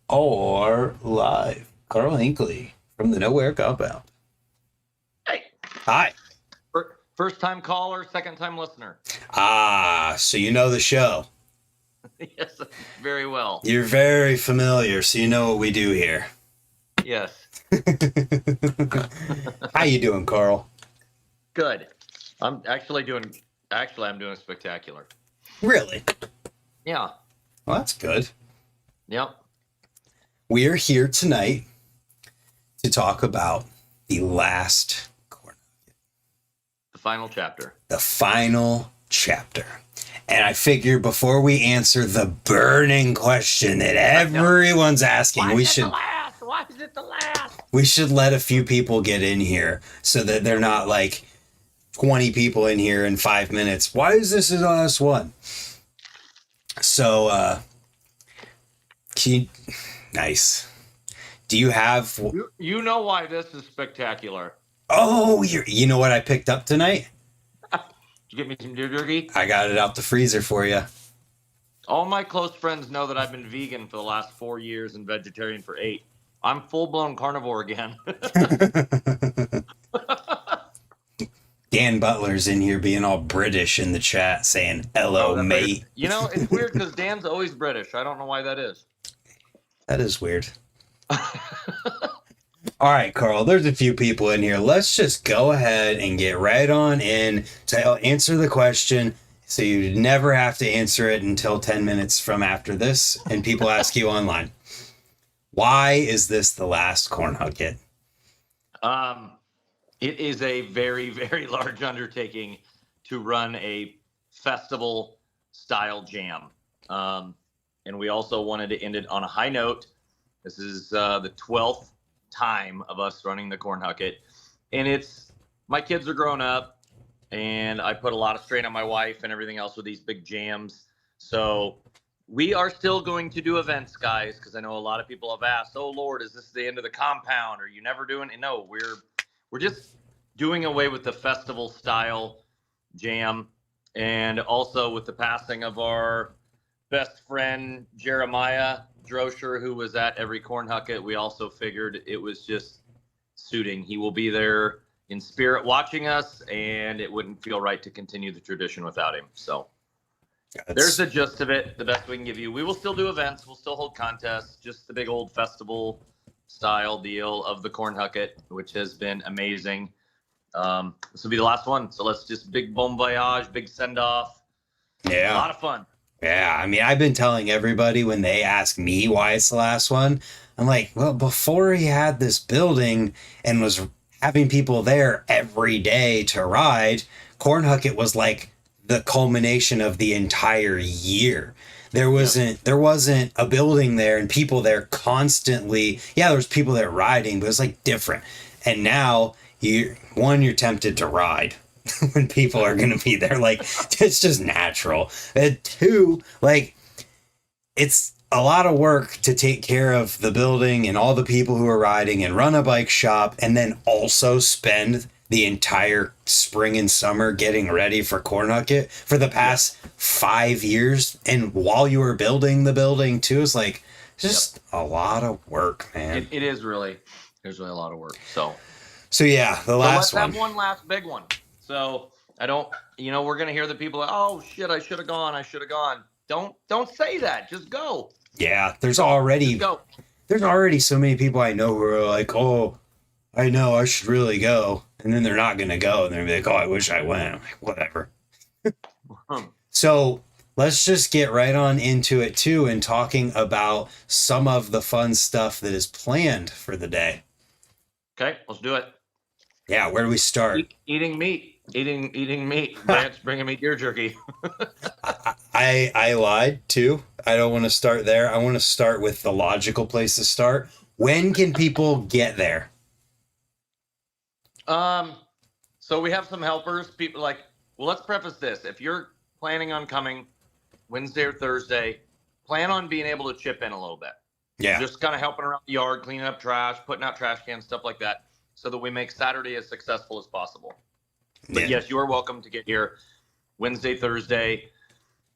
or live. Karl Hinkley from the Nowhere compound. Hey, Hi. first time caller, second time listener. So you know the show. Yes, very well. You're very familiar, so you know what we do here. Yes. How you doing, Karl? Good. I'm doing spectacular. Really? Yeah. Well, that's good. Yep. We are here tonight to talk about the last corner. The final chapter. The final chapter. And I figure before we answer the burning question that everyone's asking, Why is it the last? We should let a few people get in here so that they're not like 20 people in here in 5 minutes. Why is this the last one? So, nice. Do you have... You know why this is spectacular. Oh, you know what I picked up tonight? Did you get me some deer jerky? I got it out the freezer for you. All my close friends know that I've been vegan for the last 4 years and vegetarian for 8. I'm full-blown carnivore again. Dan Butler's in here being all British in the chat saying, hello, mate. You know, it's weird because Dan's always British. I don't know why that is. That is weird. All right, Karl, there's a few people in here. Let's just go ahead and get right on in to answer the question so you never have to answer it until 10 minutes from after this and people ask you online. Why is this the last CornHuckit? It is a very, very large undertaking to run a festival-style jam. And we also wanted to end it on a high note. This is the 12th time of us running the CornHuckit. And my kids are grown up, and I put a lot of strain on my wife and everything else with these big jams. So we are still going to do events, guys, because I know a lot of people have asked, oh, Lord, is this the end of the compound? Are you never doing it? No, we're just doing away with the festival style jam. And also with the passing of our best friend, Jeremiah Droscher, who was at every CornHuckit, we also figured it was just suiting. He will be there in spirit watching us, and it wouldn't feel right to continue the tradition without him. So there's the gist of it, the best we can give you. We will still do events. We'll still hold contests, just the big old festival style deal of the CornHuckit, which has been amazing. This will be the last one. So let's just big bon voyage, big send off. Yeah. A lot of fun. Yeah. I mean, I've been telling everybody when they ask me why it's the last one, I'm like, well, before he had this building and was having people there every day to ride, CornHuckit was like the culmination of the entire year. There wasn't a building there and people there constantly. Yeah, there was people there riding, but it was like different. And now you're tempted to ride when people are going to be there. Like, it's just natural. And two, like, it's a lot of work to take care of the building and all the people who are riding and run a bike shop and then also spend the entire spring and summer getting ready for CornHuckit for the past 5 years. And while you were building the building too, it's like just a lot of work, man. There's really a lot of work. So yeah, the last one. Let's have one last big one. So we're going to hear the people, oh shit, I should have gone. Don't say that. Just go. Yeah. There's already so many people I know who are like, oh, I know I should really go. And then they're not going to go. And they're like, oh, I wish I went. I'm like, whatever. So let's just get right on into it too and talking about some of the fun stuff that is planned for the day. Okay, let's do it. Yeah, where do we start? Eating meat. Eating meat. Brant's bringing me deer jerky. I lied too. I don't want to start there. I want to start with the logical place to start. When can people get there? So we have some helpers. People let's preface this. If you're planning on coming Wednesday or Thursday, plan on being able to chip in a little bit. Yeah. Just kind of helping around the yard, cleaning up trash, putting out trash cans, stuff like that, so that we make Saturday as successful as possible. But yes, you are welcome to get here Wednesday, Thursday.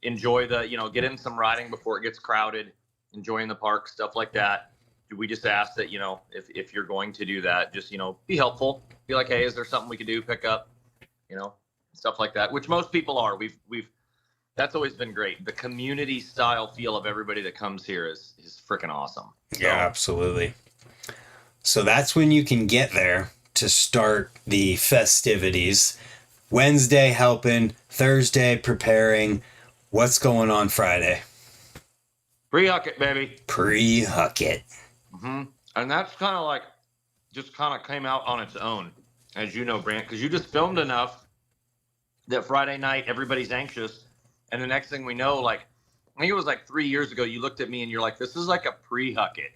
Enjoy get in some riding before it gets crowded. enjoying the park, stuff like that. We just ask that, if you're going to do that, just, be helpful. Be like, hey, is there something we could do? Pick up, stuff like that, which most people are. That's always been great. The community style feel of everybody that comes here is freaking awesome. So, yeah, absolutely. So that's when you can get there to start the festivities. Wednesday helping, Thursday preparing. What's going on Friday? Pre-Huckit, baby. Pre-Huckit. Mm-hmm. And that's kind of like, just kind of came out on its own, as you know, Brant, because you just filmed enough that Friday night everybody's anxious, and the next thing we know, like, I think it was like 3 years ago, you looked at me and you're like, this is like a pre-Huckit,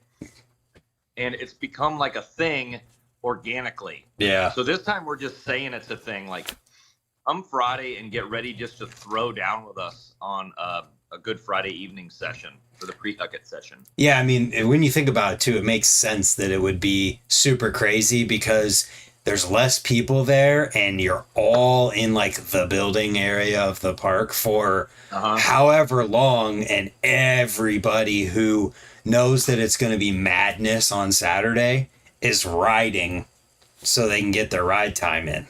and it's become like a thing organically. Yeah. So this time we're just saying it's a thing. Like, come Friday and get ready just to throw down with us on a good Friday evening session for the pre-Huckit session. Yeah, I mean, when you think about it too, it makes sense that it would be super crazy because there's less people there and you're all in like the building area of the park for however long, and everybody who knows that it's going to be madness on Saturday is riding so they can get their ride time in.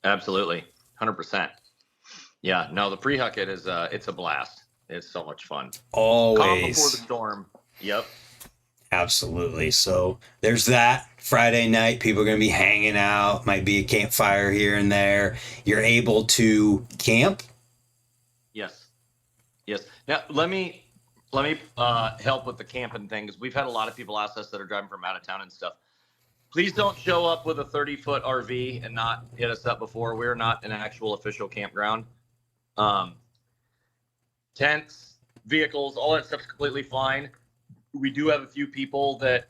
Absolutely. 100%. Yeah, no, the pre-Huckit is it's a blast. It's so much fun. Always. Calm before the storm. Yep. Absolutely. So there's that. Friday night, people are going to be hanging out. Might be a campfire here and there. You're able to camp. Yes. Now let me help with the camping thing, because we've had a lot of people ask us that are driving from out of town and stuff. Please don't show up with a 30-foot RV and not hit us up before. We're not an actual official campground. Tents, vehicles, all that stuff's completely fine. We do have a few people that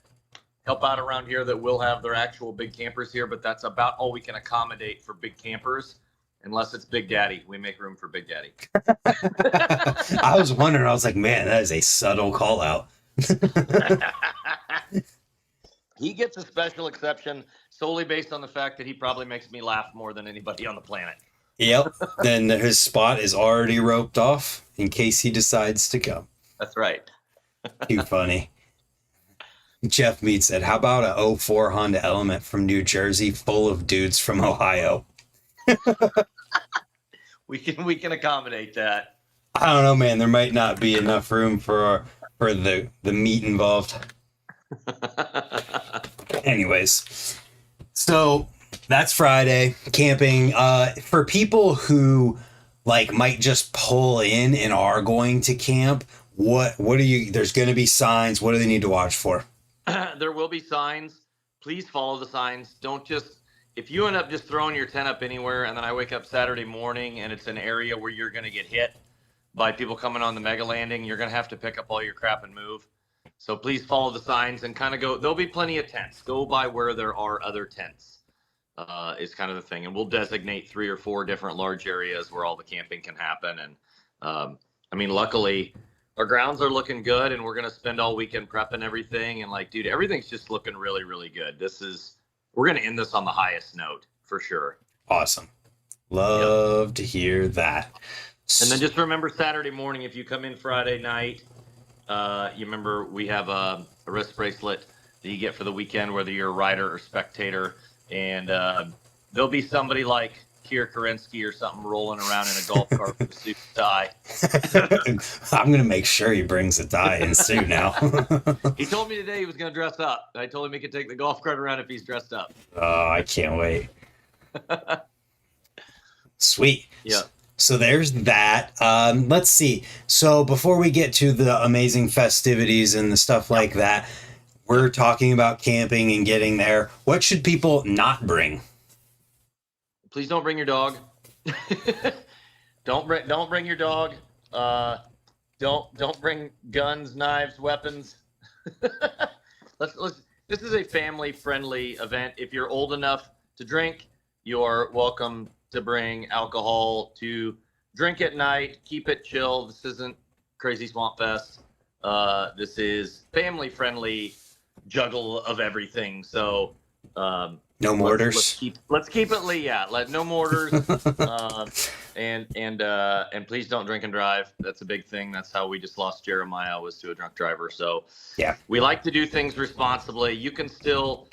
help out around here that will have their actual big campers here, but that's about all we can accommodate for big campers, unless it's Big Daddy. We make room for Big Daddy. I was wondering, I was like, man, that is a subtle call out. He gets a special exception solely based on the fact that he probably makes me laugh more than anybody on the planet. Yep. Then his spot is already roped off in case he decides to come. That's right. Too funny. Jeff Mead said, how about a 04 Honda Element from New Jersey full of dudes from Ohio? We can accommodate that. I don't know, man. There might not be enough room for the meat involved. Anyways, so that's Friday camping. For people who like might just pull in and are going to camp, what are you? There's going to be signs. What do they need to watch for? There will be signs. Please follow the signs. Don't just, if you end up just throwing your tent up anywhere and then I wake up Saturday morning and it's an area where you're going to get hit by people coming on the mega landing, you're going to have to pick up all your crap and move. So please follow the signs and kind of go. There'll be plenty of tents. Go by where there are other tents is kind of the thing. And we'll designate 3 or 4 different large areas where all the camping can happen. And I mean, luckily, our grounds are looking good, and we're going to spend all weekend prepping everything. And like, dude, everything's just looking really, really good. We're going to end this on the highest note for sure. Awesome. Love to hear that. And then just remember Saturday morning, if you come in Friday night, you remember we have a wrist bracelet that you get for the weekend, whether you're a rider or spectator. And there'll be somebody like Kier Kerensky or something rolling around in a golf cart with a suit and tie. I'm going to make sure he brings a tie and suit now. He told me today he was going to dress up. I told him he could take the golf cart around if he's dressed up. Oh, I can't wait. Sweet. Yeah. So there's that. Let's see. So before we get to the amazing festivities and the stuff like that, we're talking about camping and getting there. What should people not bring? Please don't bring your dog. Don't bring your dog. Don't bring guns, knives, weapons. Let's. This is a family-friendly event. If you're old enough to drink, you're welcome to bring alcohol to drink at night. Keep it chill. This isn't Crazy Swamp Fest. This is family-friendly juggle of everything. So. No mortars. Let's keep it. Yeah, no mortars. And please don't drink and drive. That's a big thing. That's how we just lost Jeremiah, was to a drunk driver. So Yeah. we like to do things responsibly. You can still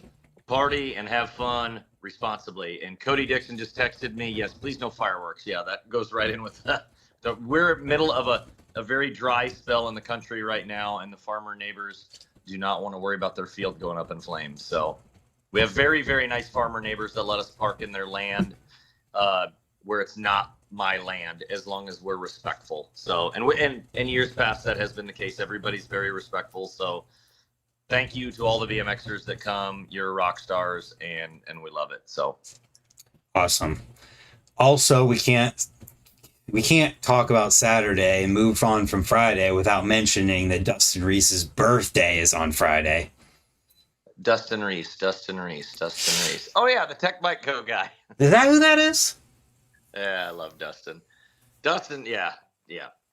party and have fun responsibly. And Cody Dixon just texted me, yes, please no fireworks. Yeah, that goes right in with we're middle of a very dry spell in the country right now, and the farmer neighbors do not want to worry about their field going up in flames. So we have very, very nice farmer neighbors that let us park in their land where it's not my land, as long as we're respectful. So, and years past, that has been the case. Everybody's very respectful. So thank you to all the BMXers that come. You're rock stars, and we love it. So Awesome. Also, we can't talk about Saturday and move on from Friday without mentioning that Dustin Reese's birthday is on Friday. Dustin Reese. Oh yeah, the Tech Bike Co guy. Is that who that is? Yeah, I love Dustin. Dustin, yeah.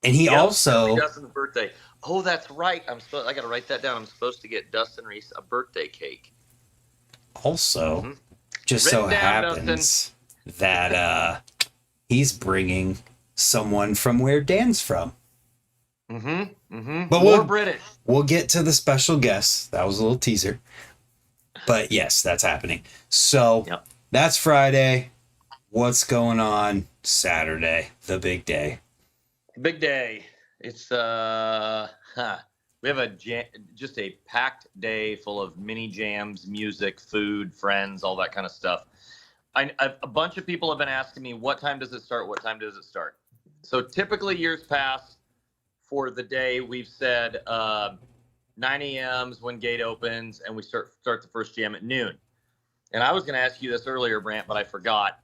And he also Dustin's birthday. Oh, that's right. I got to write that down. I'm supposed to get Dustin Reese a birthday cake. Also, just so happens that he's bringing someone from where Dan's from. But More British. We'll get to the special guest. That was a little teaser. But yes, that's happening. So That's Friday. What's going on Saturday? The big day. Big day. It's we have just a packed day full of mini jams, music, food, friends, all that kind of stuff. A bunch of people have been asking me, what time does it start? What time does it start? So typically years past for the day, we've said 9 a.m. is when gate opens, and we start the first jam at noon. And I was going to ask you this earlier, Brant, but I forgot.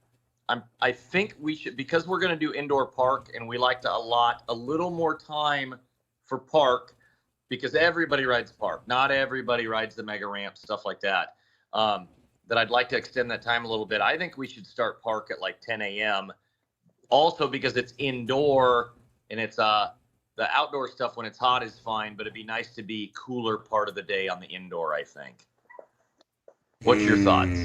I think we should, because we're going to do indoor park, and we like to allot a little more time for park, because everybody rides park. Not everybody rides the mega ramp, stuff like that. That I'd like to extend that time a little bit. I think we should start park at like 10 a.m. Also because it's indoor, and it's the outdoor stuff when it's hot is fine, but it'd be nice to be cooler part of the day on the indoor, I think. What's your thoughts?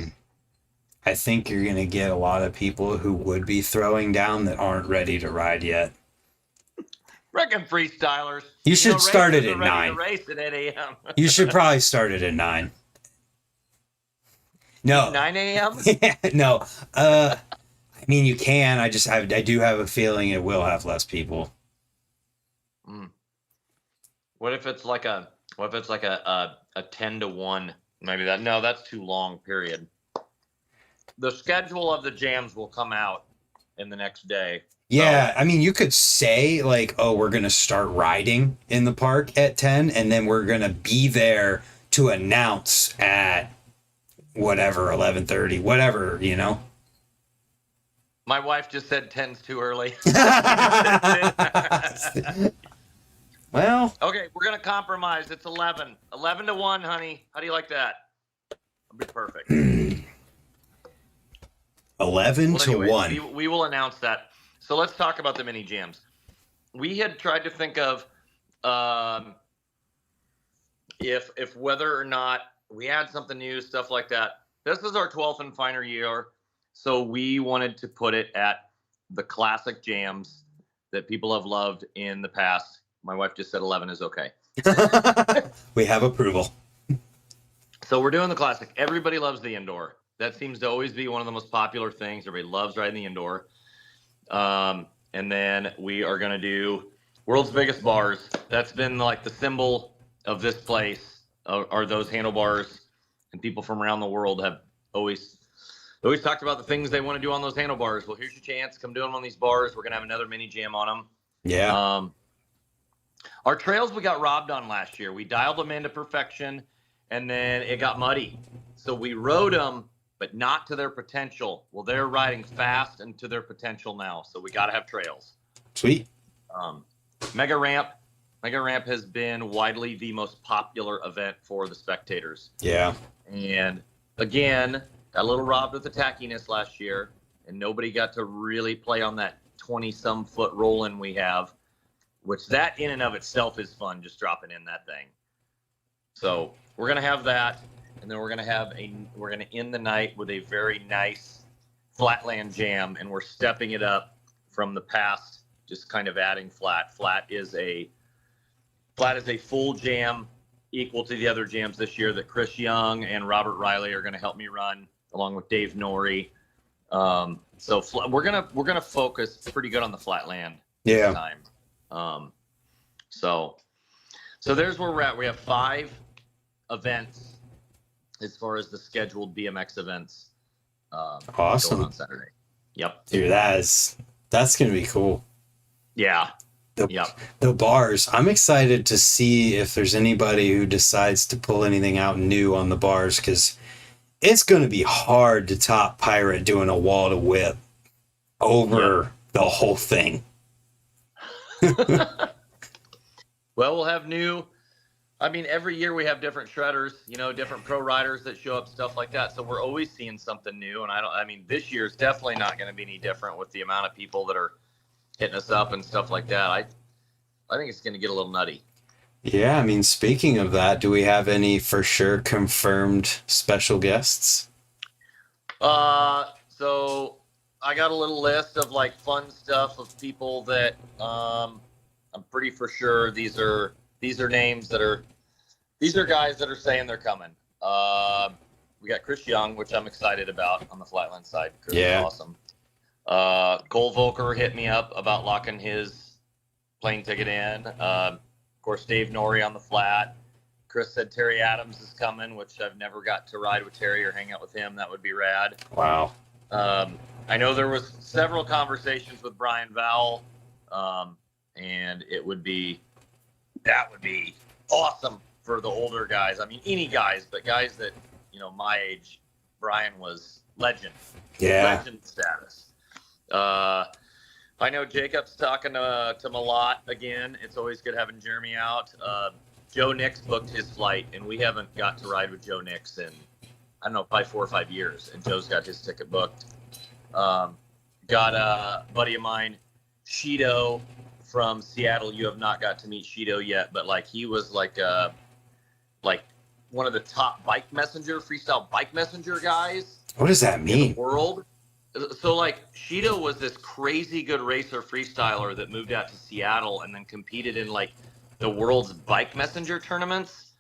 I think you're going to get a lot of people who would be throwing down that aren't ready to ride yet. Reckon freestylers. You should start it at 9. Race at 8 a.m. You should probably start it at 9. No. 9 a.m.? Yeah, no. I mean, you can. I do have a feeling it will have less people. What if it's like a 10 to 1? Maybe that. No, that's too long, period. The schedule of the jams will come out in the next day. Yeah, I mean, you could say like, oh, we're going to start riding in the park at 10, and then we're going to be there to announce at whatever, 11:30, whatever, you know? My wife just said 10's too early. Well. Okay, we're going to compromise. It's 11. 11 to 1, honey. How do you like that? That'll be perfect. 11 to 1. We will announce that. So let's talk about the mini jams. We had tried to think of if whether or not we had something new, stuff like that. This is our 12th and final year, so we wanted to put it at the classic jams that people have loved in the past. My wife just said 11 is okay. We have approval. So we're doing the classic. Everybody loves the indoor. That seems to always be one of the most popular things. Everybody loves riding the indoor. And then we are going to do world's biggest bars. That's been like the symbol of this place, are those handlebars. And people from around the world have always talked about the things they want to do on those handlebars. Well, here's your chance. Come do them on these bars. We're going to have another mini jam on them. Yeah. Our trails we got robbed on last year. We dialed them into perfection, and then it got muddy. So we rode them, but not to their potential. Well, they're riding fast and to their potential now. So we got to have trails. Sweet. Mega Ramp has been widely the most popular event for the spectators. Yeah. And again, got a little robbed with the tackiness last year, and nobody got to really play on that 20-some foot roll-in we have, which that in and of itself is fun, just dropping in that thing. So we're going to have that, and then we're going to end the night with a very nice Flatland jam, and we're stepping it up from the past, just kind of adding flat. Flat is a full jam equal to the other jams this year that Chris Young and Robert Riley are going to help me run, along with Dave Norrie. So we're gonna focus pretty good on the Flatland this time. So there's where we're at. We have 5 events as far as the scheduled BMX events. Awesome. Going on Saturday. Yep. Dude, that's gonna be cool. Yeah. The bars. I'm excited to see if there's anybody who decides to pull anything out new on the bars, because it's going to be hard to top Pirate doing a wall to whip over the whole thing. Well, we'll have every year we have different shredders, different pro riders that show up, stuff like that. So we're always seeing something new. And this year is definitely not going to be any different with the amount of people that are hitting us up and stuff like that. I think it's going to get a little nutty. Yeah, speaking of that, do we have any for sure confirmed special guests? So I got a little list of fun stuff of people that I'm pretty for sure these are names these are guys that are saying they're coming. We got Chris Young, which I'm excited about on the Flatland side. Chris is awesome. Cole Volker hit me up about locking his plane ticket in. Of course, Dave Norrie on the flat. Chris said Terry Adams is coming, which I've never got to ride with Terry or hang out with him. That would be rad. Wow. I know there was several conversations with Brian Vowell, and that would be awesome for the older guys. Any guys, but guys that, my age, Brian was legend. Yeah. Legend status. I know Jacob's talking to him a lot again. It's always good having Jeremy out. Joe Nix booked his flight, and we haven't got to ride with Joe Nix in, I don't know, probably 4 or 5 years, and Joe's got his ticket booked. Got a buddy of mine, Shido from Seattle. You have not got to meet Shido yet, but he was like one of the top freestyle bike messenger guys. What does that mean? In the world. So Shido was this crazy good racer freestyler that moved out to Seattle and then competed in the world's bike messenger tournaments.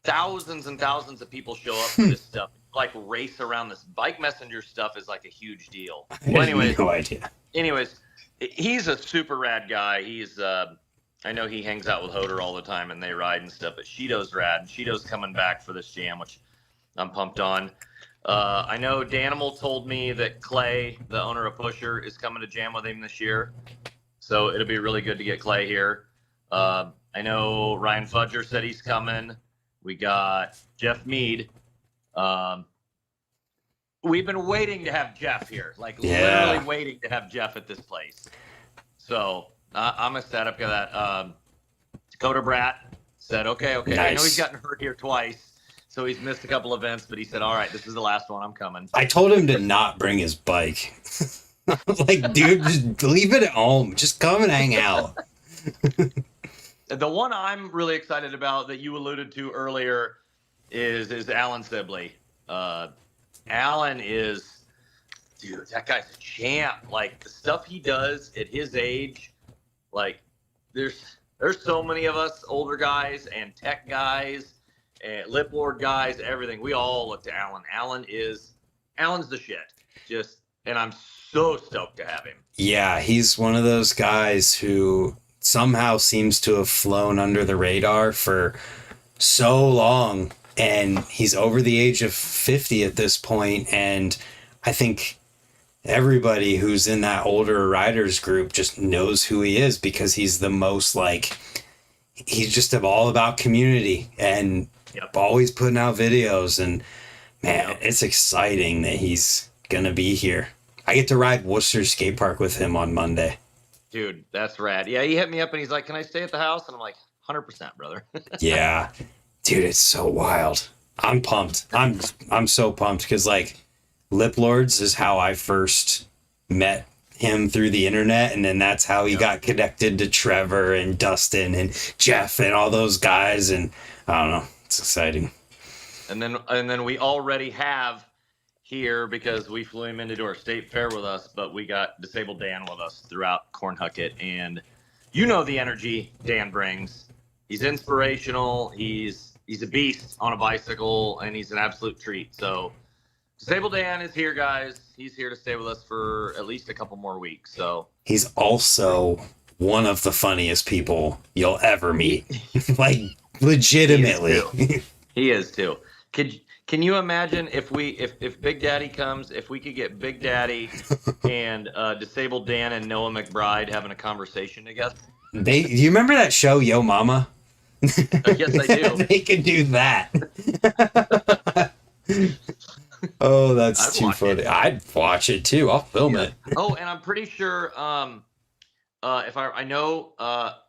Thousands and thousands of people show up for this stuff. Race around this bike messenger stuff is a huge deal. Well, no idea. Anyways, he's a super rad guy. He's I know he hangs out with Hoder all the time and they ride and stuff, but Shido's rad. Shido's coming back for this jam, which I'm pumped on. I know Danimal told me that Clay, the owner of Pusher, is coming to jam with him this year. So it'll be really good to get Clay here. I know Ryan Fudger said he's coming. We got Jeff Mead. We've been waiting to have Jeff here, literally waiting to have Jeff at this place. So I'm ecstatic of that. Dakota Bratt said, okay. Nice. I know he's gotten hurt here twice. So he's missed a couple events, but he said, all right, this is the last one. I'm coming. I told him to not bring his bike. Dude, just leave it at home. Just come and hang out. The one I'm really excited about that you alluded to earlier is Alan Sibley. Alan is, dude, that guy's a champ. The stuff he does at his age, there's so many of us older guys and tech guys and lip lord guys, everything. We all look to Alan. Alan's the shit. And I'm so stoked to have him. Yeah, he's one of those guys who somehow seems to have flown under the radar for so long, and he's over the age of 50 at this point, and I think everybody who's in that older riders group just knows who he is because he's the most he's just all about community and always putting out videos, and man, it's exciting that he's gonna be here. I get to ride Worcester Skate Park with him on Monday. Dude, that's rad. Yeah, he hit me up and he's like, can I stay at the house? And I'm like, 100%, brother. Yeah. Dude, it's so wild. I'm pumped. I'm so pumped because Lip Lords is how I first met him through the internet, and then that's how he got connected to Trevor and Dustin and Jeff and all those guys, and I don't know, it's exciting. And then we already have here because we flew him in to do our state fair with us, but we got Disabled Dan with us throughout CornHuckit, and you know the energy Dan brings. He's inspirational. He's a beast on a bicycle, and he's an absolute treat. So Disabled Dan is here, guys. He's here to stay with us for at least a couple more weeks. So he's also one of the funniest people you'll ever meet. Like, legitimately. He is too. Can you imagine if Big Daddy comes, if we could get Big Daddy and Disabled Dan and Noah McBride having a conversation together? Do you remember that show, Yo Mama? Yes, I do. They could do that. Oh, that's too funny. I'd watch it too. I'll film it. Oh, and I'm pretty sure if I know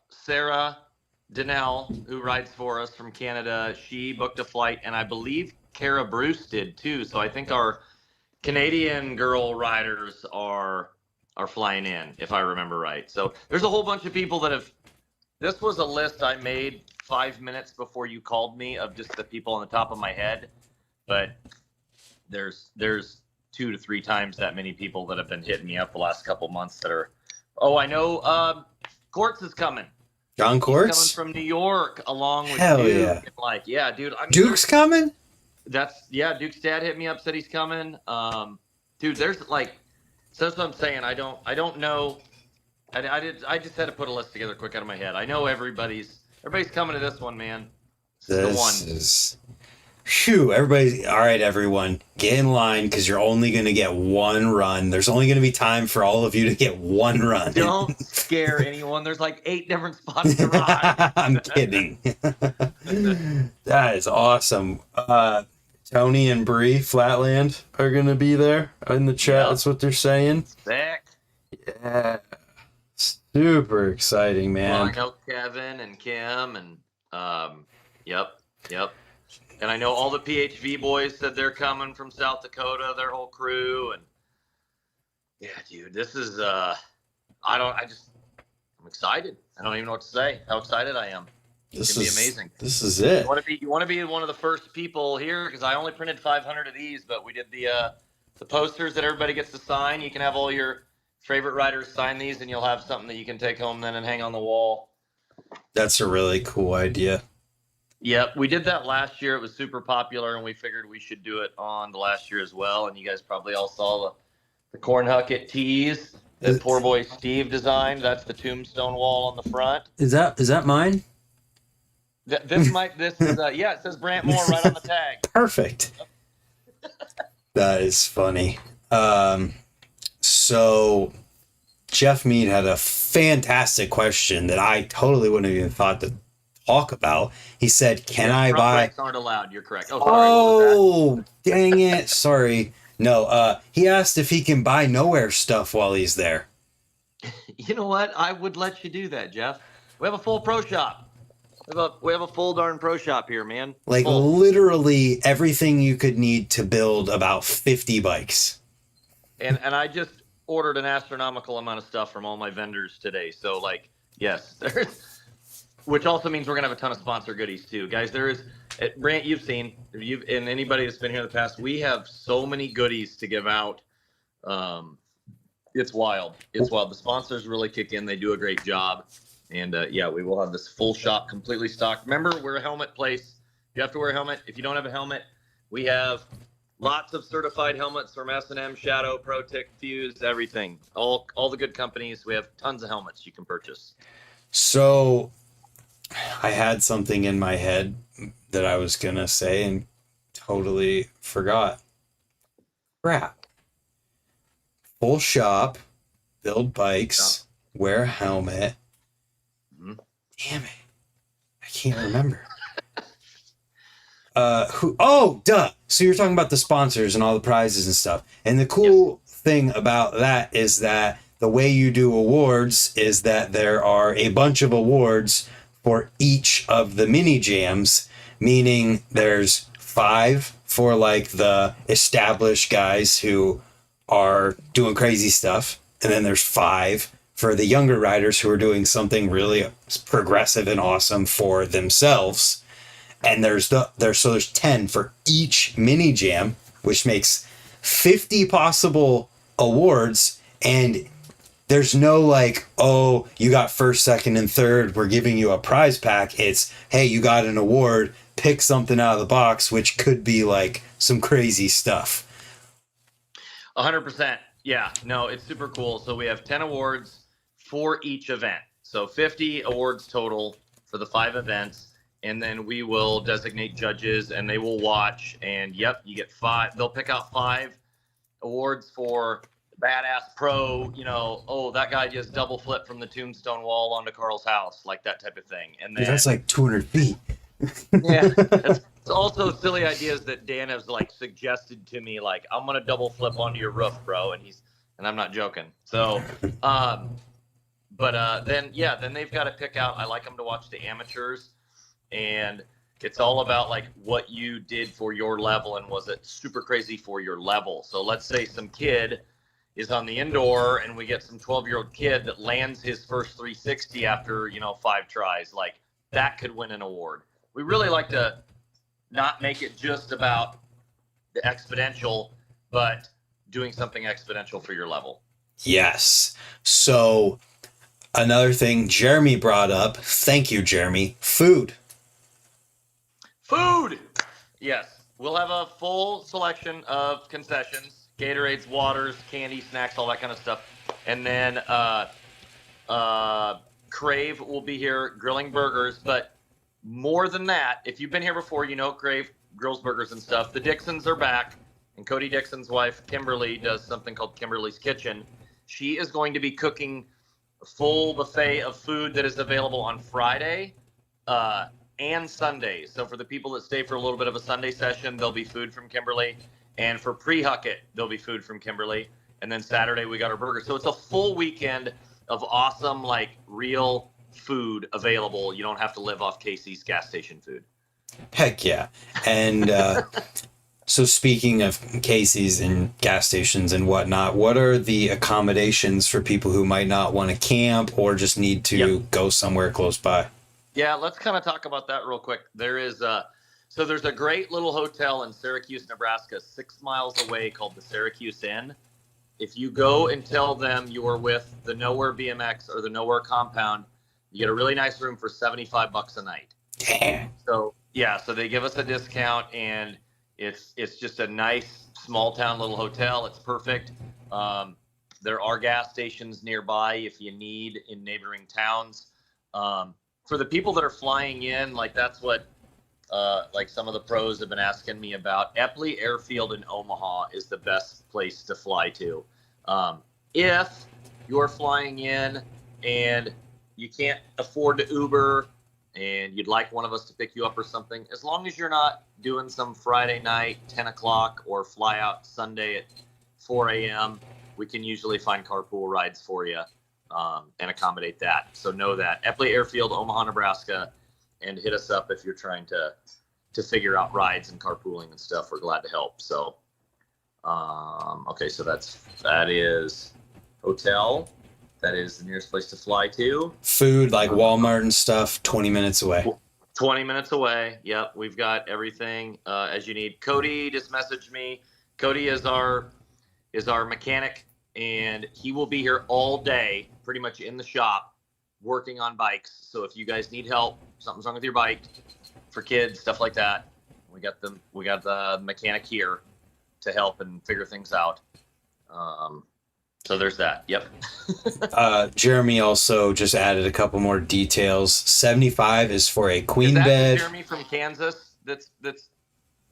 Sarah Donnell, who rides for us from Canada, she booked a flight, and I believe Kara Bruce did too. So I think our Canadian girl riders are flying in, if I remember right. So there's a whole bunch of people that have. This was a list I made 5 minutes before you called me of just the people on the top of my head, but there's 2 to 3 times that many people that have been hitting me up the last couple months that are. Oh, I know. Quartz is coming. John Quartz? He's coming from New York along with Hell Duke. yeah. Like, yeah, dude. I mean, Duke's coming? Duke's dad hit me up, said he's coming. Dude, there's like, so that's what I'm saying. I don't know. I just had to put a list together quick out of my head. I know everybody's coming to this one, man. This is the one. Phew, everybody. All right, everyone, get in line because you're only going to get one run. There's only going to be time for all of you to get one run. Don't scare anyone. There's like 8 different spots to ride. I'm kidding. That is awesome. Tony and Bri Flatland are going to be there in the chat. Yep. That's what they're saying. Sick. Yeah. Super exciting, man. Well, I know Kevin and Kim and yep. And I know all the PHV boys said they're coming from South Dakota, their whole crew. And yeah, dude, this is I'm excited. I don't even know what to say. How excited I am. It's gonna be amazing. This is it. You want to be one of the first people here because I only printed 500 of these, but we did the posters that everybody gets to sign. You can have all your favorite riders sign these, and you'll have something that you can take home then and hang on the wall. That's a really cool idea. Yep, we did that last year. It was super popular, and we figured we should do it on the last year as well. And you guys probably all saw the CornHuckit tees that poor boy Steve designed. That's the Tombstone Wall on the front. Is that mine? This is yeah. It says Brant Moore right on the tag. Perfect. That is funny. So Jeff Mead had a fantastic question that I totally wouldn't have even thought to talk about. He said, "Can I buy?" Brakes aren't allowed. You're correct. Oh, sorry, dang it! Sorry. No. He asked if he can buy Nowear stuff while he's there. You know what? I would let you do that, Jeff. We have a full pro shop. We have a full darn pro shop here, man. Like full. Literally everything you could need to build about 50 bikes. And I just ordered an astronomical amount of stuff from all my vendors today. So like, yes, which also means we're gonna have a ton of sponsor goodies too, guys. There is, Brant, you've seen, and anybody that's been here in the past, we have so many goodies to give out. It's wild. It's wild. The sponsors really kick in. They do a great job. And yeah, we will have this full shop completely stocked. Remember, we're a helmet place. You have to wear a helmet. If you don't have a helmet, we have lots of certified helmets from S&M, Shadow, ProTick, Fuse, everything. All the good companies. We have tons of helmets you can purchase. So I had something in my head that I was going to say and totally forgot. Crap. Full shop, build bikes, wear a helmet. Damn it. I can't remember. Duh. So you're talking about the sponsors and all the prizes and stuff. And the cool thing about that is that the way you do awards is that there are a bunch of awards for each of the mini jams, meaning there's 5 for like the established guys who are doing crazy stuff. And then there's 5 for the younger riders who are doing something really progressive and awesome for themselves. And there's 10 for each mini jam, which makes 50 possible awards, and there's no like, oh, you got first, second, and third, we're giving you a prize pack. It's, hey, you got an award, pick something out of the box, which could be like some crazy stuff. 100%. Yeah, no, it's super cool. So we have 10 awards for each event. So 50 awards total for the 5 events. And then we will designate judges and they will watch. And yep, you get 5. They'll pick out 5 awards for badass pro, you know, oh, that guy just double flipped from the Tombstone Wall onto Carl's house, like that type of thing. And then, Dude, that's like 200 feet. Yeah. It's also silly ideas that Dan has like suggested to me, like, I'm gonna double flip onto your roof, bro, and I'm not joking. So then they've got to pick out. I like them to watch the amateurs, and it's all about like what you did for your level and was it super crazy for your level. So let's say some kid is on the indoor and we get some 12-year-old kid that lands his first 360 after, 5 tries. Like that could win an award. We really like to not make it just about the exponential, but doing something exponential for your level. Yes. So another thing Jeremy brought up, thank you, Jeremy, food. Food! Yes. We'll have a full selection of concessions, Gatorades, waters, candy, snacks, all that kind of stuff. And then Crave will be here grilling burgers, but more than that, if you've been here before, Crave grills burgers and stuff. The Dixons are back, and Cody Dixon's wife, Kimberly, does something called Kimberly's Kitchen. She is going to be cooking a full buffet of food that is available on Friday and Sunday. So for the people that stay for a little bit of a Sunday session, there'll be food from Kimberly. And for pre-Huckit, there'll be food from Kimberly. And then Saturday, we got our burgers. So it's a full weekend of awesome, like, real food available. You don't have to live off Casey's gas station food. Heck yeah. And so speaking of Casey's and gas stations and whatnot, what are the accommodations for people who might not want to camp or just need to go somewhere close by? Yeah, let's kind of talk about that real quick. There's a great little hotel in Syracuse, Nebraska, 6 miles away called the Syracuse Inn. If you go and tell them you are with the Nowear BMX or the Nowear compound, you get a really nice room for $75 a night. Damn. So they give us a discount, and it's just a nice small town little hotel. It's perfect. There are gas stations nearby if you need in neighboring towns. For the people that are flying in, like that's what like some of the pros have been asking me about. Epley Airfield in Omaha is the best place to fly to. If you're flying in and you can't afford to Uber and you'd like one of us to pick you up or something, as long as you're not doing some Friday night, 10 o'clock, or fly out Sunday at 4 a.m., we can usually find carpool rides for you and accommodate that. So know that. Epley Airfield, Omaha, Nebraska, and hit us up if you're trying to figure out rides and carpooling and stuff. We're glad to help. So, okay, so that is hotel. That is the nearest place to fly to. Food, like Walmart and stuff, 20 minutes away. 20 minutes away. Yep, we've got everything as you need. Cody just messaged me. Cody is our mechanic, and he will be here all day, pretty much in the shop, working on bikes. So if you guys need help, something's wrong with your bike, for kids, stuff like that, we got the mechanic here to help and figure things out. So there's that. Yep. Jeremy also just added a couple more details. 75 is for a queen is that bed. Jeremy from Kansas that's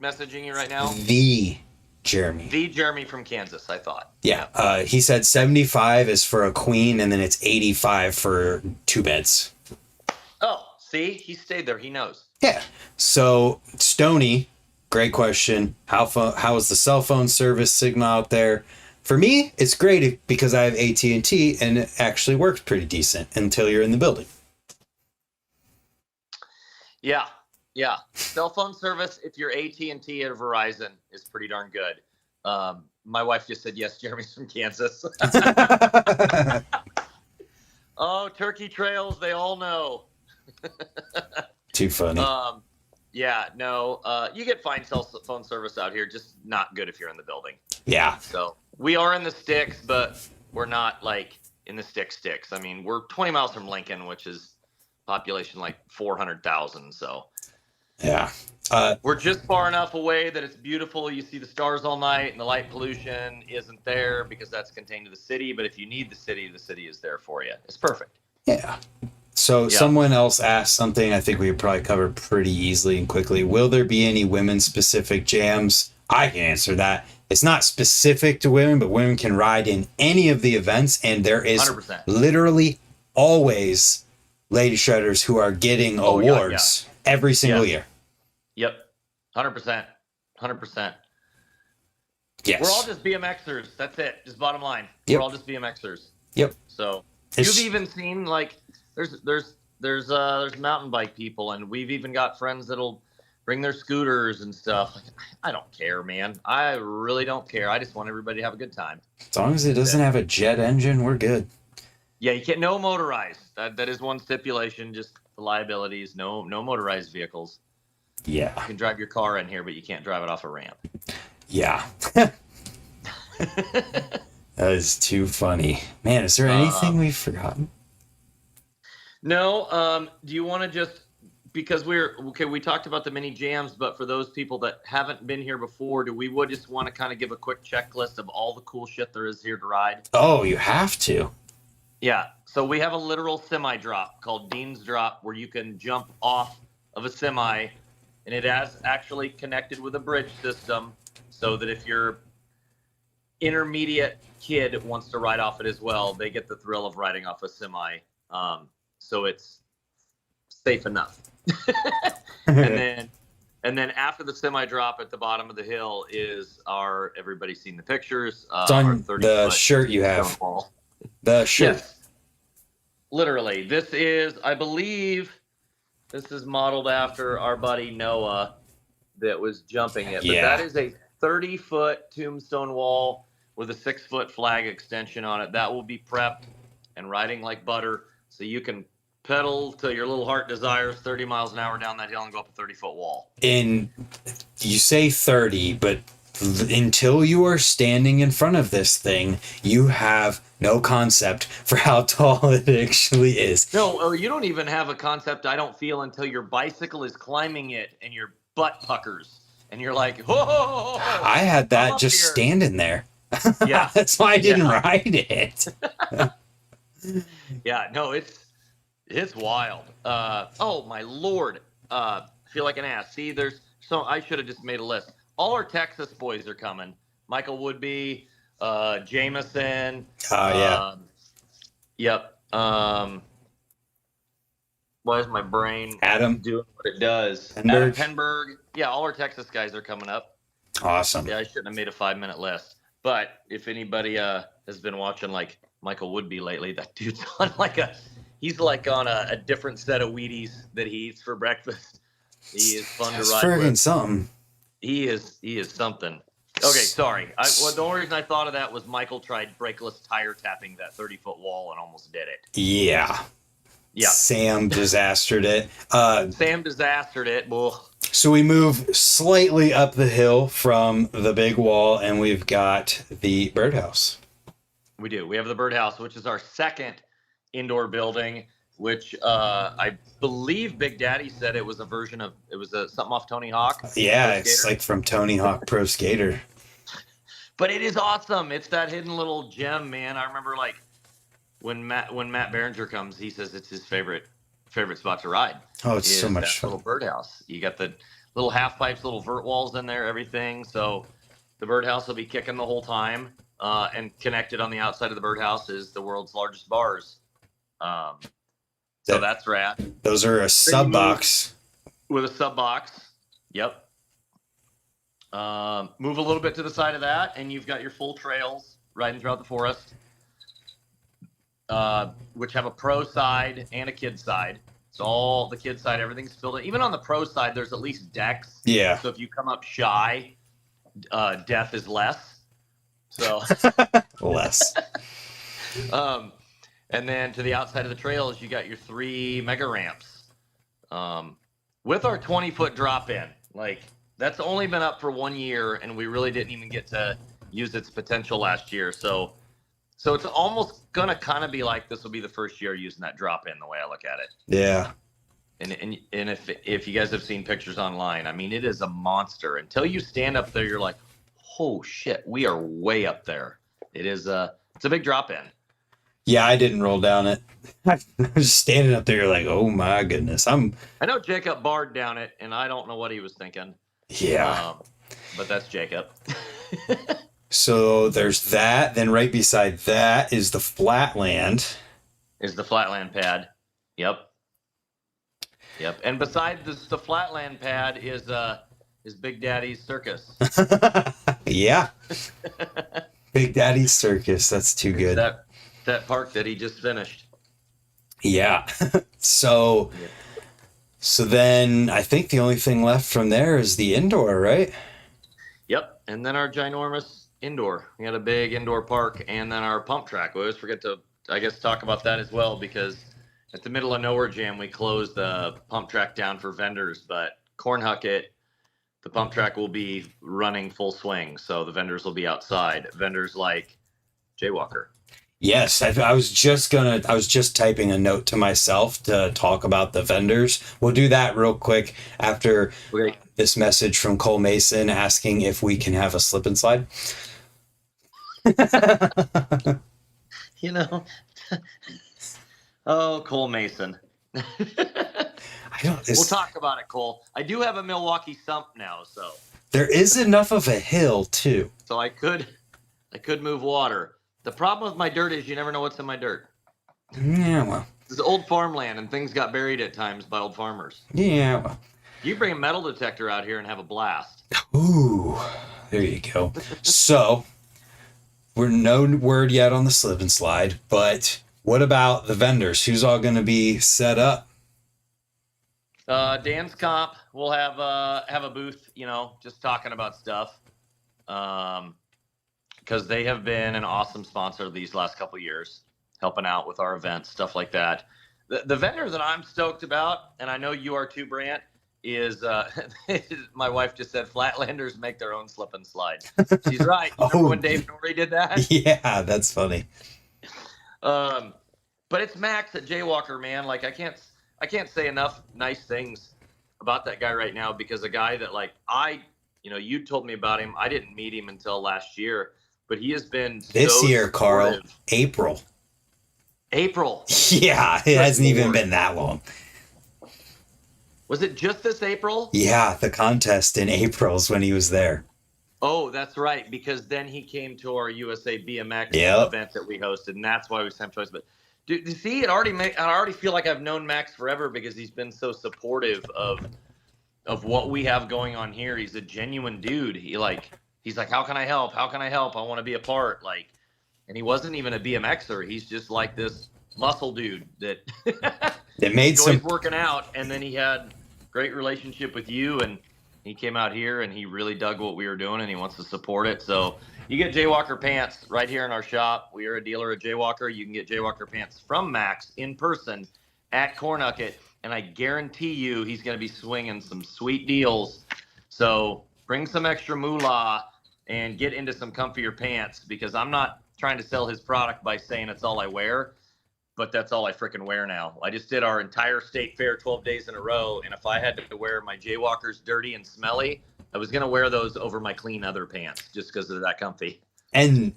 messaging you right now? The Jeremy from Kansas, I thought. Yeah. He said 75 is for a queen, and then it's 85 for 2 beds. Oh, see, he stayed there. He knows. Yeah. So Stony, great question. How is the cell phone service signal out there? For me, it's great because I have AT&T and it actually works pretty decent until you're in the building. Yeah. Cell phone service, if you're AT&T or Verizon, is pretty darn good. My wife just said, yes, Jeremy's from Kansas. Oh, turkey trails, they all know. Too funny. Yeah, no. You get fine cell phone service out here, just not good if you're in the building. Yeah. So we are in the sticks, but we're not like in the sticks. I mean, we're 20 miles from Lincoln, which is population like 400,000. So Yeah. we're just far enough away that it's beautiful. You see the stars all night, and the light pollution isn't there because that's contained to the city. But if you need the city is there for you. It's perfect. Yeah. So someone else asked something I think we could probably cover pretty easily and quickly. Will there be any women-specific jams? I can answer that. It's not specific to women, but women can ride in any of the events, and there is 100%. literally always lady shredders who are getting awards every single year. Yep, 100%, 100%. Yes, we're all just BMXers. That's it. Just bottom line. Yep. We're all just BMXers. Yep. So you've even seen like there's mountain bike people, and we've even got friends that'll bring their scooters and stuff. Like, I don't care, man. I really don't care. I just want everybody to have a good time. As long as it doesn't have a jet engine, we're good. Yeah, you can't. No motorized. That is one stipulation. Just the liabilities. No motorized vehicles. Yeah. You can drive your car in here, but you can't drive it off a ramp. Yeah. That is too funny. Man, is there anything we've forgotten? No. Do you want to just, because we talked about the mini jams, but for those people that haven't been here before, we would just want to kind of give a quick checklist of all the cool shit there is here to ride? Oh, you have to. Yeah. So we have a literal semi drop called Dean's Drop where you can jump off of a semi, and it has actually connected with a bridge system so that if your intermediate kid wants to ride off it as well, they get the thrill of riding off a semi. So it's safe enough. and then after the semi drop at the bottom of the hill is everybody's seen the pictures. It's on the shirt you have. The shirt. Yes. Literally. I believe this is modeled after our buddy Noah that was jumping it. But that is a 30-foot Tombstone Wall with a 6-foot flag extension on it. That will be prepped and riding like butter, so you can pedal till your little heart desires 30 miles an hour down that hill and go up a 30-foot wall. You say 30, but until you are standing in front of this thing, you have no concept for how tall it actually is. No, you don't even have a concept, I don't feel, until your bicycle is climbing it and your butt puckers. And you're like, whoa! I had that just standing there. Yeah. That's why I didn't ride it. Yeah, no, it's wild. Oh my Lord. Feel like an ass. See, I should have just made a list. All our Texas boys are coming. Michael Woodby, Jameson. Oh yeah. Yep. Why is my brain Adam doing what it does? Penberg. Adam Penberg. Yeah, all our Texas guys are coming up. Awesome. Yeah, I shouldn't have made a 5-minute list. But if anybody has been watching like Michael Woodby lately, that dude's on he's on a different set of Wheaties that he eats for breakfast. He is fun to ride with. Something. He is something. Okay, sorry. The only reason I thought of that was Michael tried brakeless tire tapping that 30-foot wall and almost did it. Yeah. Yeah. Sam disastered it. Sam disastered it. Ugh. So we move slightly up the hill from the big wall, and we've got the birdhouse. We do. We have the birdhouse, which is our second indoor building, which I believe Big Daddy said it was a version of, something off Tony Hawk. Yeah, it's like from Tony Hawk Pro Skater. But it is awesome. It's that hidden little gem, man. I remember when Matt Behringer comes, he says it's his favorite spot to ride. Oh, it's so much fun. Little birdhouse. You got the little half pipes, little vert walls in there, everything. So the birdhouse will be kicking the whole time. And connected on the outside of the birdhouse is the world's largest bars. So that's rad. Those are a sub box. With a sub box. Yep. Move a little bit to the side of that, and you've got your full trails riding throughout the forest, which have a pro side and a kid side. So all the kid side, everything's filled in. Even on the pro side, there's at least decks. Yeah. So if you come up shy, death is less. So less. And then to the outside of the trails, you got your 3 mega ramps. with our 20-foot drop in. Like, that's only been up for 1 year, and we really didn't even get to use its potential last year. So it's almost gonna kind of be like this will be the first year using that drop in, the way I look at it. Yeah. And if you guys have seen pictures online, I mean, it is a monster. Until you stand up there, you're like, oh shit, we are way up there. It's a big drop in. Yeah, I didn't roll down it. I was standing up there like, oh my goodness. I know Jacob barred down it, and I don't know what he was thinking. Yeah. But that's Jacob. So there's that. Then right beside that is the Flatland. Is the Flatland pad. Yep. And beside the Flatland pad is Big Daddy's Circus. Yeah. Big Daddy's Circus. That's too good. That park that he just finished. Yeah. So then I think the only thing left from there is the indoor, right? Yep. And then our ginormous indoor. We had a big indoor park, and then our pump track. We always forget to, I guess, talk about that as well, because at the middle of Nowear Jam, we closed the pump track down for vendors, but CornHuckit, the pump track will be running full swing. So the vendors will be outside. Vendors like Jaywalker. Yes, I was just typing a note to myself to talk about the vendors. We'll do that real quick after this message from Cole Mason asking if we can have a slip and slide. You know, oh, Cole Mason. We'll talk about it, Cole. I do have a Milwaukee sump now, so there is enough of a hill too. So I could move water. The problem with my dirt is you never know what's in my dirt. Yeah, well. This is old farmland, and things got buried at times by old farmers. Yeah, well. You bring a metal detector out here and have a blast. Ooh, there you go. So, we're no word yet on the slip and slide, but what about the vendors? Who's all going to be set up? Dan's Comp will have a booth, just talking about stuff. Because they have been an awesome sponsor these last couple of years, helping out with our events, stuff like that. The vendor that I'm stoked about, and I know you are too, Brant, is my wife just said Flatlanders make their own slip and slide. She's right. Remember when Dave Norrie did that? Yeah, that's funny. But it's Max at Jaywalker, man. Like I can't say enough nice things about that guy right now, because a guy that you told me about him. I didn't meet him until last year. But he has been this year, supportive. Carl. April. Yeah, it hasn't even been that long. Was it just this April? Yeah, the contest in April is when he was there. Oh, that's right. Because then he came to our USA BMX event that we hosted, and that's why we sent choice. But dude, you see, I already feel like I've known Max forever, because he's been so supportive of what we have going on here. He's a genuine dude. He's like, how can I help? How can I help? I want to be a part. And he wasn't even a BMXer. He's just like this muscle dude that made some working out. And then he had great relationship with you, and he came out here and he really dug what we were doing, and he wants to support it. So you get Jaywalker pants right here in our shop. We are a dealer at Jaywalker. You can get Jaywalker pants from Max in person at CornHuckit, and I guarantee you he's going to be swinging some sweet deals. So bring some extra moolah and get into some comfier pants, because I'm not trying to sell his product by saying it's all I wear, but that's all I freaking wear now. I just did our entire state fair 12 days in a row, and if I had to wear my Jaywalkers dirty and smelly, I was going to wear those over my clean other pants just because they're that comfy. And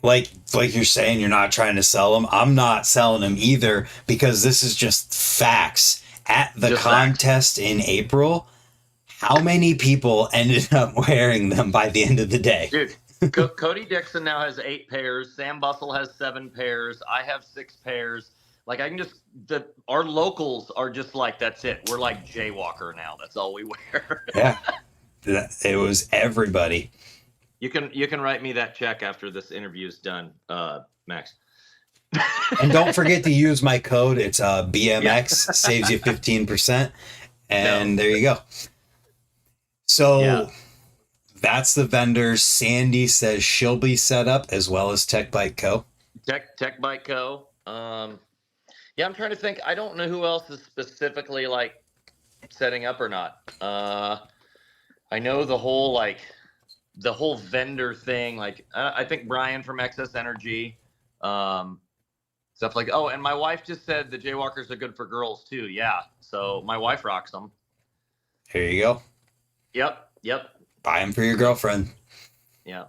like you're saying, you're not trying to sell them. I'm not selling them either, because this is just facts. At the contest in April, how many people ended up wearing them by the end of the day? Dude, Cody Dixon now has 8 pairs. Sam Bustle has 7 pairs. I have 6 pairs. Like, I can just, our locals are just like, that's it. We're like Jaywalker now. That's all we wear. Yeah. It was everybody. You can write me that check after this interview is done, Max. And don't forget to use my code. It's BMX, saves you 15%. And there you go. So that's the vendors. Sandy says she'll be set up, as well as Tech Bike Co. Tech Bike Co. I'm trying to think. I don't know who else is specifically setting up or not. I know the whole vendor thing. Like I think Brian from Excess Energy, stuff like. Oh, and my wife just said the Jaywalkers are good for girls too. Yeah, so my wife rocks them. Here you go. Yep. Buy them for your girlfriend. Yeah,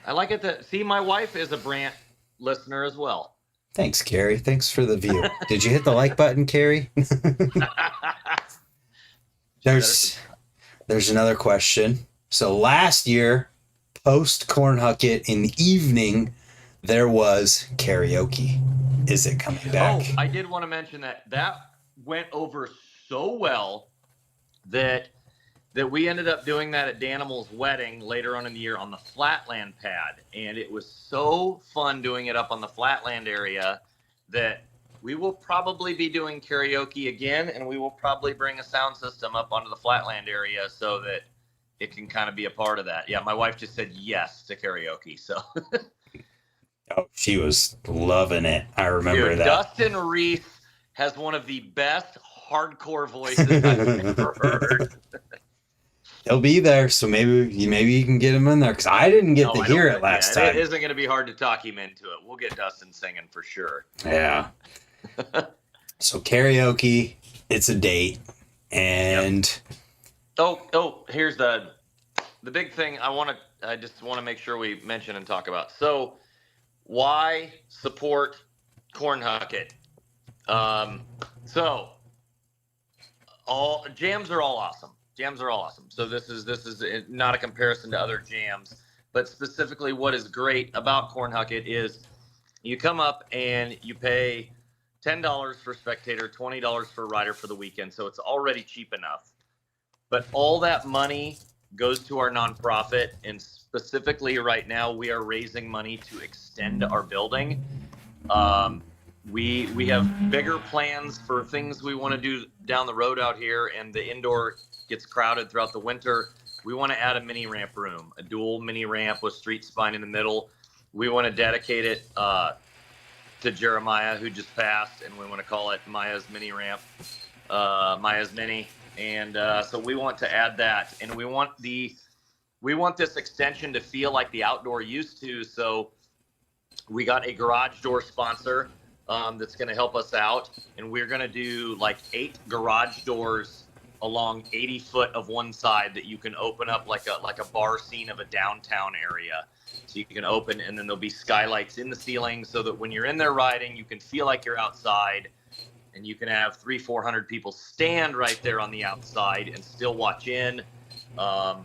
I like it. See, my wife is a Brant listener as well. Thanks, Carrie. Thanks for the view. Did you hit the like button, Carrie? There's another question. So last year, post CornHuckit in the evening, there was karaoke. Is it coming back? Oh, I did want to mention that went over so well that we ended up doing that at Danimal's wedding later on in the year on the Flatland pad. And it was so fun doing it up on the Flatland area that we will probably be doing karaoke again, and we will probably bring a sound system up onto the Flatland area so that it can kind of be a part of that. Yeah, my wife just said yes to karaoke, so. Oh, she was loving it. I remember that. Dustin Reese has one of the best hardcore voices I've ever heard. He'll be there, so maybe you can get him in there, because I didn't get to hear it last time. It isn't going to be hard to talk him into it. We'll get Dustin singing for sure. Yeah. So karaoke, it's a date, and here's the big thing I just want to make sure we mention and talk about. So why support CornHuckit? So all jams are all awesome. So this is not a comparison to other jams, but specifically what is great about CornHuckit is you come up and you pay $10 for spectator, $20 for rider for the weekend. So it's already cheap enough. But all that money goes to our nonprofit, and specifically right now we are raising money to extend our building. We have bigger plans for things we want to do down the road out here, and the indoor gets crowded throughout the winter. We want to add a mini ramp room, a dual mini ramp with street spine in the middle. We want to dedicate it to Jeremiah, who just passed, and we want to call it Maya's mini ramp, Maya's mini. And so we want to add that, and we want this extension to feel like the outdoor used to. So we got a garage door sponsor that's going to help us out, and we're going to do like 8 garage doors along 80 foot of one side that you can open up like a bar scene of a downtown area. So you can open, and then there'll be skylights in the ceiling so that when you're in there riding, you can feel like you're outside, and you can have 300-400 people stand right there on the outside and still watch in. So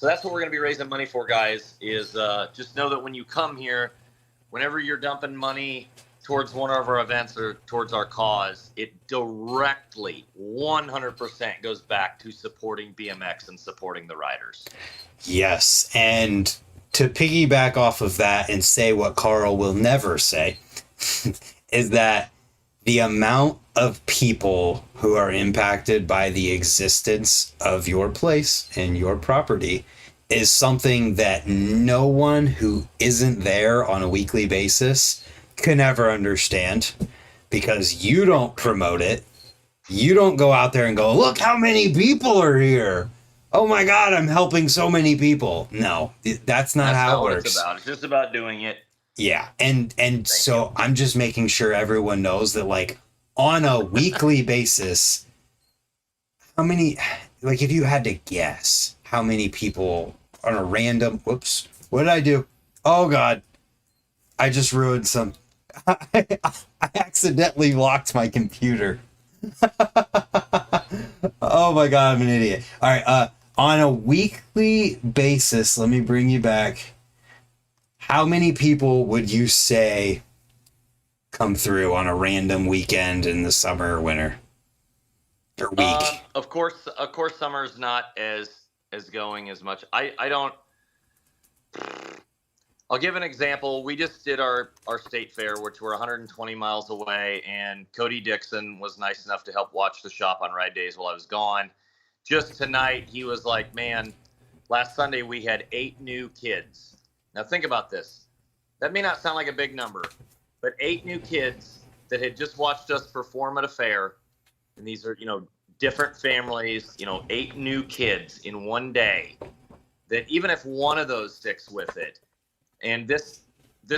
that's what we're going to be raising money for, guys, is just know that when you come here, whenever you're dumping money towards one of our events or towards our cause, it directly 100% goes back to supporting BMX and supporting the riders. Yes, and to piggyback off of that and say what Karl will never say is that the amount of people who are impacted by the existence of your place and your property is something that no one who isn't there on a weekly basis can ever understand, because you don't promote it. You don't go out there and go, look how many people are here. Oh my God, I'm helping so many people. No, that's not how it works. It's just about doing it. Yeah. And so I'm just making sure everyone knows that, like, on a weekly basis, how many, like, if you had to guess how many people on a random, whoops, what did I do? Oh God, I just ruined some. I accidentally locked my computer. Oh my God, I'm an idiot. All right. On a weekly basis, let me bring you back. How many people would you say come through on a random weekend in the summer or winter or week? Of course, summer's not as going as much. I don't. I'll give an example. We just did our state fair, which we're 120 miles away, and Cody Dixon was nice enough to help watch the shop on ride days while I was gone. Just tonight, he was like, man, last Sunday we had 8 new kids. Now think about this. That may not sound like a big number, but 8 new kids that had just watched us perform at a fair, and these are, different families, 8 new kids in one day, that even if one of those sticks with it, and this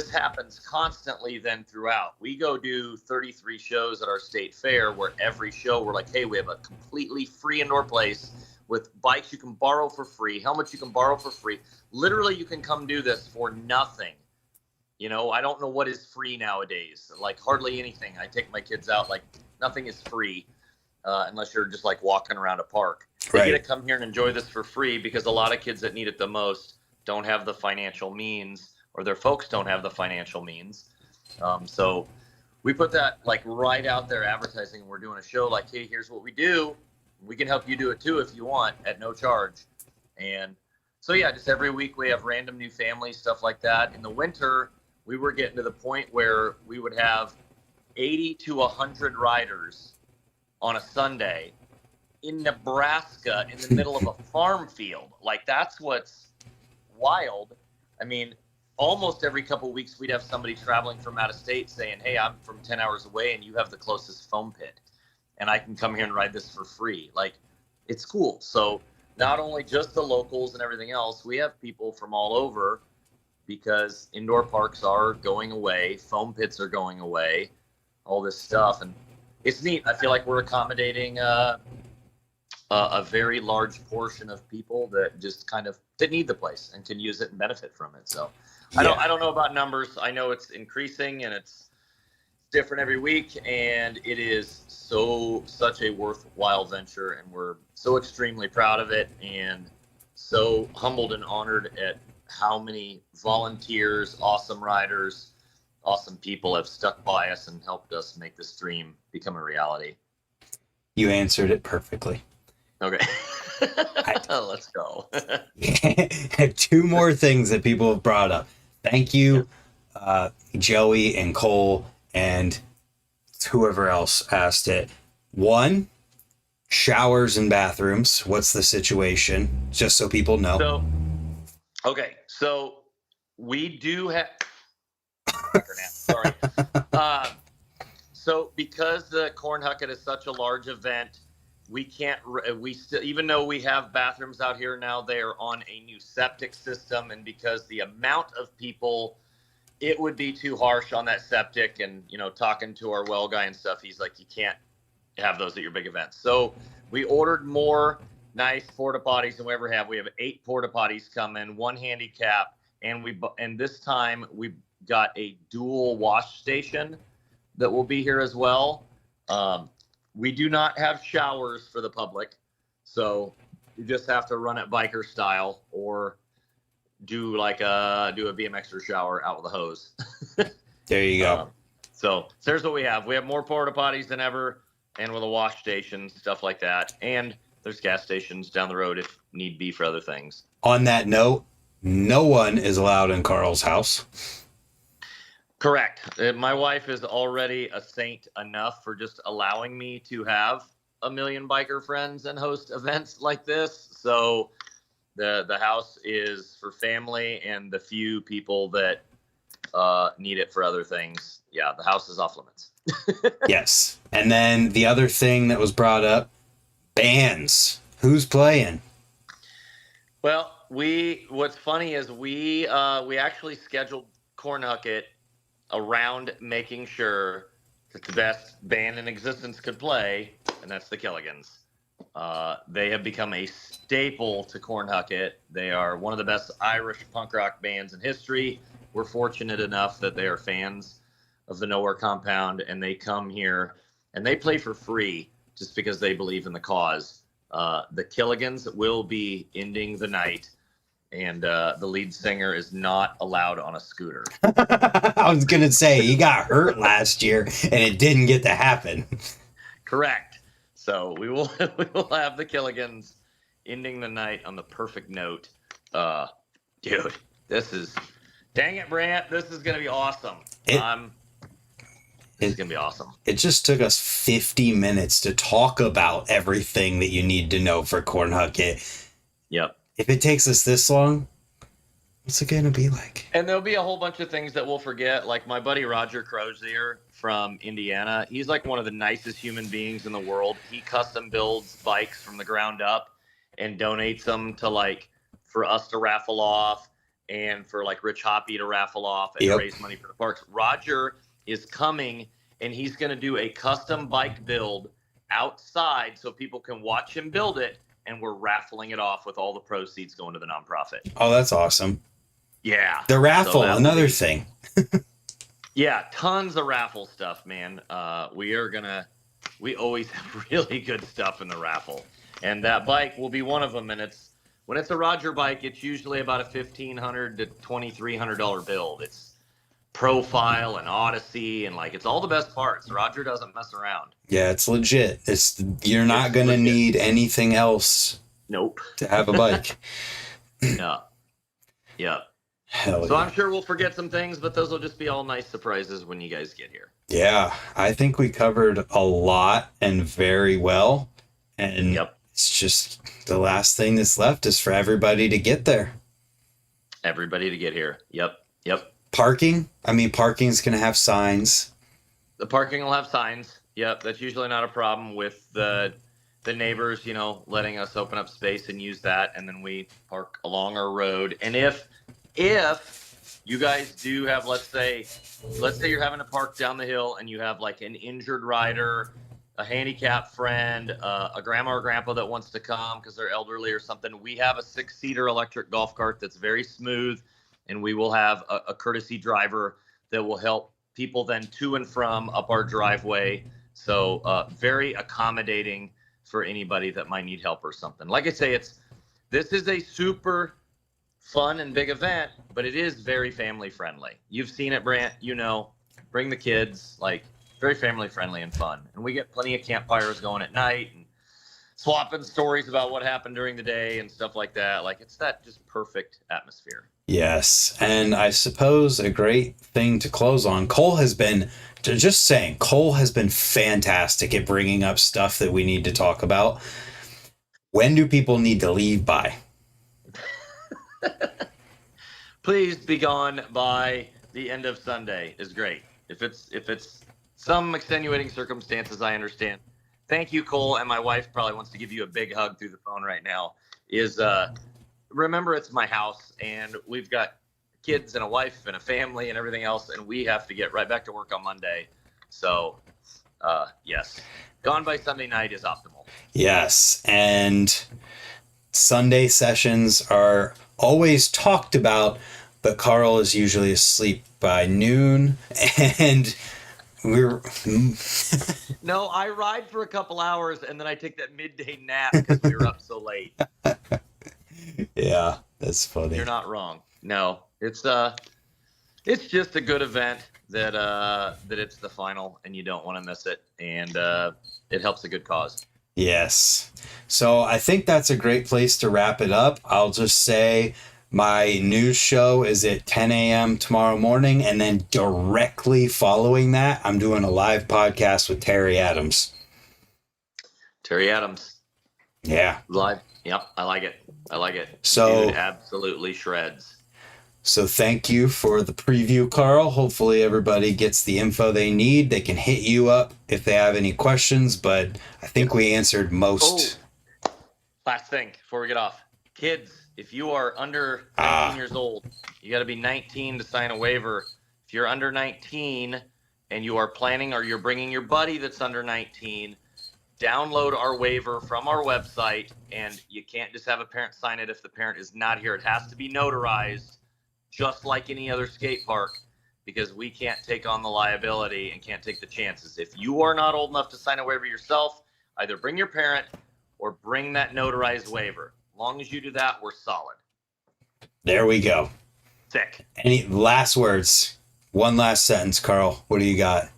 happens constantly then throughout. We go do 33 shows at our state fair, where every show we're like, hey, we have a completely free indoor place with bikes you can borrow for free, helmets you can borrow for free. Literally, you can come do this for nothing. I don't know what is free nowadays. Like hardly anything. I take my kids out, like nothing is free unless you're just like walking around a park. They Right. get to come here and enjoy this for free, because a lot of kids that need it the most don't have the financial means, or their folks don't have the financial means. So we put that like right out there advertising. We're doing a show like, hey, here's what we do. We can help you do it too if you want, at no charge. And so, yeah, just every week we have random new families, stuff like that. In the winter, we were getting to the point where we would have 80 to 100 riders on a Sunday in Nebraska in the middle of a farm field. Like, that's what's wild. I mean, almost every couple of weeks we'd have somebody traveling from out of state saying, hey, I'm from 10 hours away and you have the closest foam pit, and I can come here and ride this for free. Like, it's cool. So not only just the locals and everything else, we have people from all over, because indoor parks are going away, foam pits are going away, all this stuff. And it's neat. I feel like we're accommodating a very large portion of people that just kind of that need the place and can use it and benefit from it. So I don't know about numbers. I know it's increasing and it's different every week, and it is such a worthwhile venture, and we're so extremely proud of it, and so humbled and honored at how many volunteers, awesome riders, awesome people have stuck by us and helped us make this dream become a reality. You answered it perfectly. Okay. Let's go. I have 2 more things that people have brought up. Thank you, Joey and Cole and whoever else asked it. 1, showers and bathrooms. What's the situation? Just so people know. So we do have. Sorry. So because the CornHuckit is such a large event, we can't. We still, even though we have bathrooms out here now, they are on a new septic system, and because the amount of people, it would be too harsh on that septic. And talking to our well guy and stuff, he's like, you can't have those at your big events. So we ordered more nice porta potties than we ever have. We have 8 porta potties coming, 1 handicap, and this time we got a dual wash station that will be here as well. We do not have showers for the public, so you just have to run it biker style, or do a BMXer shower out with a hose. There you go. So there's what we have. We have more porta potties than ever, and with a wash station, stuff like that. And there's gas stations down the road if need be for other things. On that note, no one is allowed in Carl's house. Correct. My wife is already a saint enough for just allowing me to have a million biker friends and host events like this. So the house is for family and the few people that need it for other things. Yeah, the house is off limits. Yes. And then the other thing that was brought up, bands. Who's playing? Well, what's funny is we actually scheduled CornHuckit around making sure that the best band in existence could play, and that's the Killigans. They have become a staple to CornHuckit. They are one of the best Irish punk rock bands in history. We're fortunate enough that they are fans of the Nowear compound, and they come here and they play for free just because they believe in the cause. The Killigans will be ending the night, and the lead singer is not allowed on a scooter. I was going to say, he got hurt last year and it didn't get to happen. Correct. So we will have the Killigans ending the night on the perfect note. Dude, dang it, Brant, this is going to be awesome. It's going to be awesome. It just took us 50 minutes to talk about everything that you need to know for CornHuckit. Yep. If it takes us this long, What's it gonna be like? And there'll be a whole bunch of things that we'll forget. Like my buddy Roger Crozier from Indiana. He's like one of the nicest human beings in the world. He custom builds bikes from the ground up and donates them to like for us to raffle off and for like Rich Hoppy to raffle off and Yep. raise money for the parks. Roger is coming and he's going to do a custom bike build outside so people can watch him build it. And we're raffling it off with all the proceeds going to the nonprofit. Oh, that's awesome. Yeah. The raffle, So another thing. Yeah, tons of raffle stuff, man. We always have really good stuff in the raffle. And that bike will be one of them. And when it's a Roger bike, it's usually about a $1,500 to $2,300 build. It's profile and Odyssey and like it's all the best parts. Roger doesn't mess around. Yeah, it's legit. You're not gonna legit. need anything else Nope. to have a bike. Yeah. Yeah. Hell So yeah. I'm sure we'll forget some things, but those will just be all nice surprises when you guys get here. Yeah, I think we covered a lot and very well. And Yep. it's just the last thing that's left is for everybody to get there. Everybody to get here. Yep. Yep. Parking? I mean, parking's going to have signs. The parking will have signs. Yep, that's usually not a problem with the neighbors, letting us open up space and use that, and then we park along our road. And if you guys do have, let's say you're having to park down the hill and you have like an injured rider, a handicapped friend, a grandma or grandpa that wants to come because they're elderly or something, we have a 6-seater electric golf cart that's very smooth, and we will have a courtesy driver that will help people then to and from up our driveway. So very accommodating for anybody that might need help or something. Like I say, this is a super fun and big event, but it is very family friendly. You've seen it, Brant. Bring the kids. Like very family friendly and fun. And we get plenty of campfires going at night and swapping stories about what happened during the day and stuff like that. Like it's that just perfect atmosphere. Yes, and I suppose a great thing to close on, Cole has been fantastic at bringing up stuff that we need to talk about. When do people need to leave by? Please be gone by the end of Sunday is great. If it's some extenuating circumstances, I understand. Thank you, Cole, and my wife probably wants to give you a big hug through the phone right now. Remember, it's my house, and we've got kids and a wife and a family and everything else, and we have to get right back to work on Monday. So, yes, gone by Sunday night is optimal. Yes, and Sunday sessions are always talked about, but Carl is usually asleep by noon, and No, I ride for a couple hours, and then I take that midday nap because we were up so late. Yeah, that's funny. You're not wrong. No, it's just a good event that it's the final and you don't want to miss it, and it helps a good cause. Yes. So I think that's a great place to wrap it up. I'll just say my news show is at 10 a.m. tomorrow morning, and then directly following that, I'm doing a live podcast with Terry Adams. Terry Adams. Yeah. Live. Yep, I like it. So Dude absolutely shreds. So thank you for the preview, Carl. Hopefully everybody gets the info they need. They can hit you up if they have any questions, but I think we answered most. Oh, last thing before we get off. Kids, if you are under 19 years old, you got to be 19 to sign a waiver. If you're under 19 and you are planning or you're bringing your buddy that's under 19, download our waiver from our website, and you can't just have a parent sign it if the parent is not here. It has to be notarized, just like any other skate park, because we can't take on the liability and can't take the chances. If you are not old enough to sign a waiver yourself, either bring your parent or bring that notarized waiver. As long as you do that, we're solid. There we go. Sick. Any last words? One last sentence, Carl. What do you got?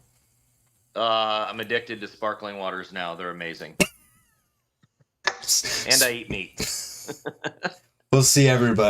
I'm addicted to sparkling waters now. They're amazing. And I eat meat. We'll see everybody.